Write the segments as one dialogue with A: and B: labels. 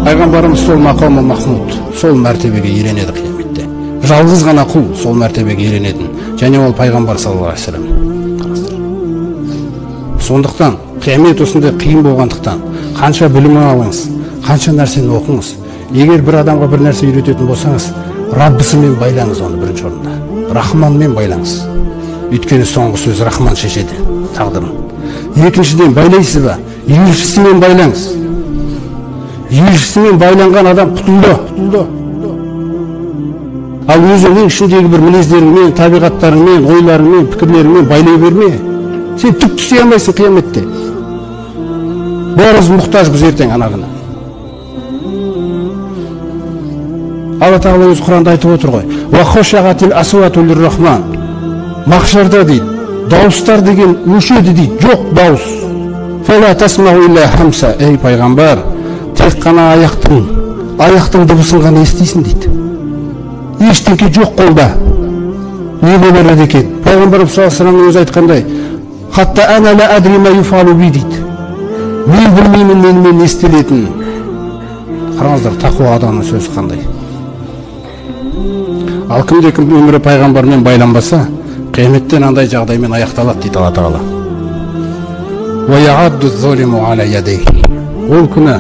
A: Пайгамбарымыз сол мақамы Махмуд, сол мәртебеге иеленеді қияметте. Жалғыз ғана құл сол мәртебеге иеленетін, және ол пайғамбар саллаллаху алейхи вассалам. Сондықтан қиямет осындай қиын болғандықтан қанша білім алыңыз, қанша нәрсені оқыңыз, егер бір адамға бір нәрсе үйрететін болсаңыз, Раббысымен байлаңыз оны бірінші орында. Рахманмен байлаңыз. Өйткені соңғы сөз Рахман шешеді тағдырын. Екіншіден байлайсыз ба? Елшісімен байлаңыз. Елшісімен байланған адам құтылды. Ал өзіңнің ішіндегі бір мінездеріңмен, табиғаттарыңмен, ойларыңмен, пікірлеріңмен байлай берме. Сен түк түсе алмайсың қияметте. Бәріміз мұқтажбыз ертең анағына. Алла Тағала өз Құранда айтып отыр ғой. Ва хошағатил асуату лир-рахман. Махшарда дейді, дауыстар деген өшеді дейді, жоқ дауыс. Фала тасмау илля хамса. Ей пайғамбар, тек қана аяқтың дыбысын ғана естисің дейді. Ештеңке жоқ қолда. Не болар екен? Пайғамбарымыз саллаллаху алейхи вассалам өзі айтқандай, хатта ана ла адри ма юфалу би дейді. Мен білмеймін менімен не істелетінін. Қараңыздар, тақуа адамның сөзі қандай. Ал кімде-кім өмірі пайғамбармен байланбаса, қияметтен андай жағдаймен аяқталады дейді Алла Тағала. Ва яадду золиму аля ядейхи. Ол күні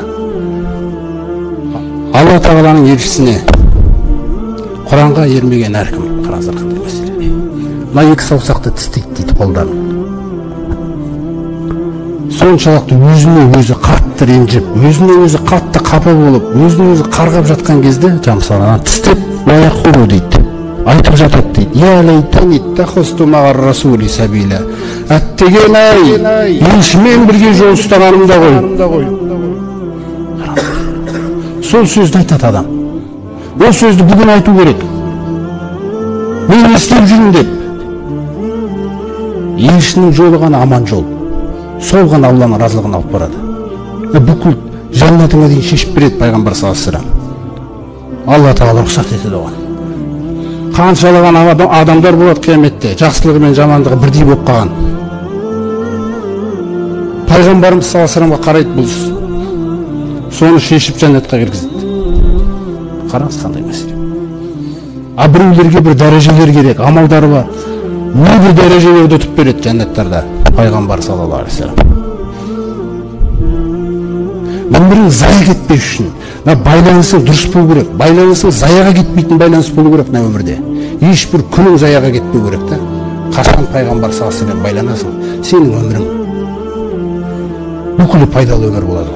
A: Алла Тағаланың елшісіне Құранға ермеген әркім, қараңыздар қандай мәселе. Мына екі саусақты тістейді дейді қолдарын. Соншалықты өзіне өзі қатты ренжіп, өзіне өзі қатты қапа болып, өзіне өзі қарғап жатқан кезде жамсалынан тістеп, уаяқулу дейді. Айтып жатады дейді. Я лейтани тахусту мағар расули сабила. Әттеген-ай, елшімен бірге жол ұстағанымда ғой. Сол сөзді айтады адам. Ол сөзді бүгін айту керек. Мен не істеп жүрмін деп. Елшінің жолы ғана аман жол. Сол ғана Алланың разылығын алып барады. Бүкіл жәннатыңа дейін шешіп береді пайғамбар саллаллаху алейхи вассалам. Алла Тағала рұқсат етеді оған. Қаншалаған адамдар болады қияметте, жақсылығы мен жамандығы бірдей болып қалған. Пайғамбарымыз саллаллаху алейхи вассаламға қарайды, бұл соны шешіп жәннатқа кіргізеді. Қараңыз қандай мәселе. Біреулерге бір дәрежелер керек, амалдары бар. Не бір дәрежелерді ұтып береді жәннаттарда пайғамбар саллаллаху алейхи вассалам. Өмірің зая кетпес үшін, байланысың дұрыс болу керек, байланысың заяға кетпейтін байланыс болу керек мына өмірде. Ешбір күнің заяға кетпеу керек та. Қашан пайғамбар саллаллаху алейхи вассалам байланасың, сенің өмірің бүкілі пайдалы өмір болады.